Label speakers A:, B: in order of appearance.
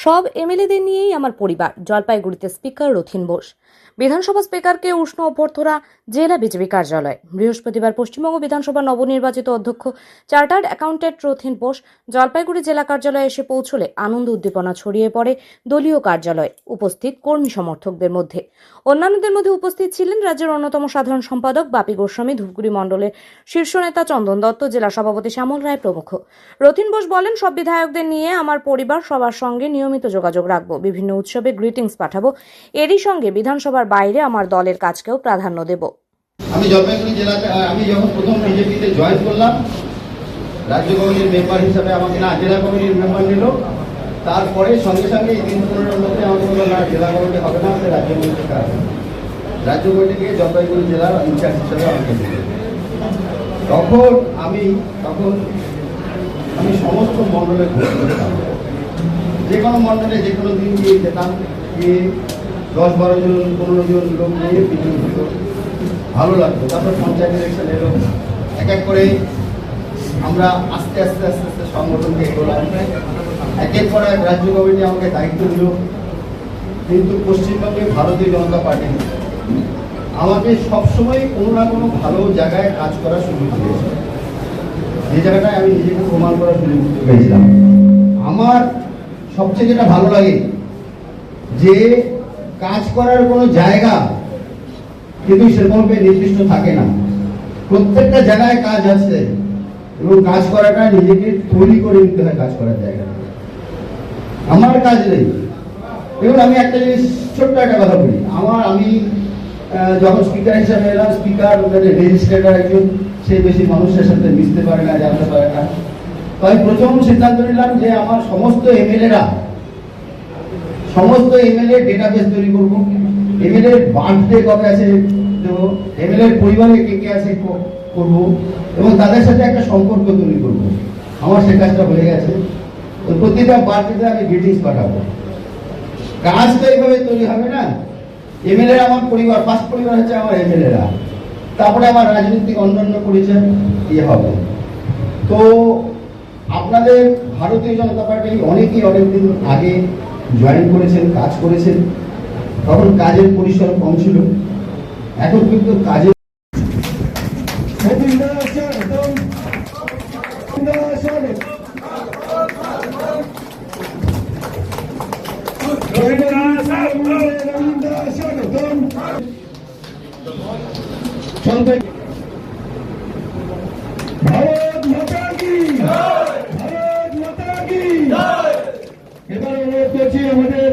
A: সব এমএলএদের নিয়েই আমার পরিবার। জলপাইগুড়িতে স্পিকার রথীন বোস। বিধানসভা স্পিকারকে উষ্ণ অভ্যর্থনা জেলা বিজেপি কার্যালয়। বৃহস্পতিবার পশ্চিমবঙ্গ বিধানসভা নবনির্বাচিত অধ্যক্ষ চার্টার্ড অ্যাকাউন্ট্যান্ট রথীন বোস জলপাইগুড়ি জেলা কার্যালয়ে এসে পৌঁছলে আনন্দ উদ্দীপনা ছড়িয়ে পড়ে দলীয় কার্যালয়ে উপস্থিত কর্মী সমর্থকদের মধ্যে। অন্যান্যদের মধ্যে উপস্থিত ছিলেন রাজ্যের অন্যতম সাধারণ সম্পাদক বাপি গোস্বামী, ধূপগুড়ি মণ্ডলের শীর্ষ নেতা চন্দন দত্ত, জেলা সভাপতি শ্যামল রায় প্রমুখ। রথীন বোস বলেন, সব বিধায়কদের নিয়ে আমার পরিবার সবার সঙ্গে নিয়মিত যোগাযোগ রাখবো, বিভিন্ন উৎসবে গ্রিটিংস পাঠাবো, এরই সঙ্গে বিধানসভার বাইরে আমার দলের কাজকেও প্রাধান্য দেব।
B: আমি জলপাইগুড়ি জেলাতে আমি যখন প্রথম বিজেপিতে জয়েন করলাম, রাজ্য কমিটির মেম্বার হিসাবে আমাকে জেলা কমিটির মেম্বার নিল। তারপরে সঙ্গে সঙ্গে এই 3-15 মধ্যে আমাকে বললো, না জেলা কমিটি হবে না, আমাদের রাজ্য কমিটি কাজ। রাজ্য কমিটিকে জলপাইগুড়ি জেলার ইনচার্জ হিসাবে আমাকে দিল। তখন আমি সমস্ত মণ্ডলে ঘুরতাম, যে কোনো মণ্ডলে যে কোনো দিন গিয়ে যেতাম, গিয়ে 10-12 জন 15 জন লোক নিয়ে মিটিং হতো, ভালো লাগতো। তারপর পঞ্চায়েত ইলেকশন এলো, এক এক করে আমরা আস্তে আস্তে সংগঠনকে এগোলাম। একের পর এক রাজ্য কমিটি আমাকে দায়িত্ব দিল। কিন্তু পশ্চিমবঙ্গে ভারতীয় জনতা পার্টি আমাকে সবসময় কোনো না কোনো ভালো জায়গায় কাজ করার সুযোগ দিয়েছে, যে জায়গাটায় আমি নিজেকে প্রমাণ করার সুযোগ পেয়েছিলাম। আমার সবচেয়ে যেটা ভালো লাগে, যে কাজ করার কোনো জায়গা কিন্তু সেরকমভাবে নির্দিষ্ট থাকে না, প্রত্যেকটা জায়গায় কাজ আছে এবং কাজ করাটা নিজেকে তৈরি করে নিতে হয়। কাজ করার জায়গা আমার কাজ নেই। এবং আমি একটা জিনিস, ছোট্ট একটা কথা বলি, আমি যখন স্পিকার হিসাবে এলাম, স্পিকার রেজিস্ট্রেটর একজন, সে বেশি মানুষের সাথে মিশতে পারে না, জানতে পারে না। তো আমি প্রথম সিদ্ধান্ত নিলাম যে আমার সমস্ত এমএলএ ডেটাবেস তৈরি করবো, এমএলএ বার্থডে কবে আছে দেবো, এমএলএ পরিবারে কে কে আছে করবো, এবং তাদের সাথে একটা সম্পর্ক তৈরি করবো। আমার সে কাজটা হয়ে গেছে। তো প্রতিটা বার্থডেতে আমি গ্রিটিংস পাঠাবো। কাজ তো এইভাবে তৈরি হবে না। এমএলএ আমার পরিবার, ফার্স্ট পরিবার হচ্ছে আমার এমএলএরা, তারপরে আমার রাজনৈতিক অন্যান্য পরিচয় হবে। তো আপনাদের ভারতীয় জনতা পার্টি অনেকেই অনেকদিন আগে জয়েন করেছেন, কাজ করেছেন, তখন কাজের পরিসর কম ছিল, এখন কিন্তু কাজের
C: ভারত মাতা কি, ভারত মাতা কি। এবার অনুরোধ করছি আমাদের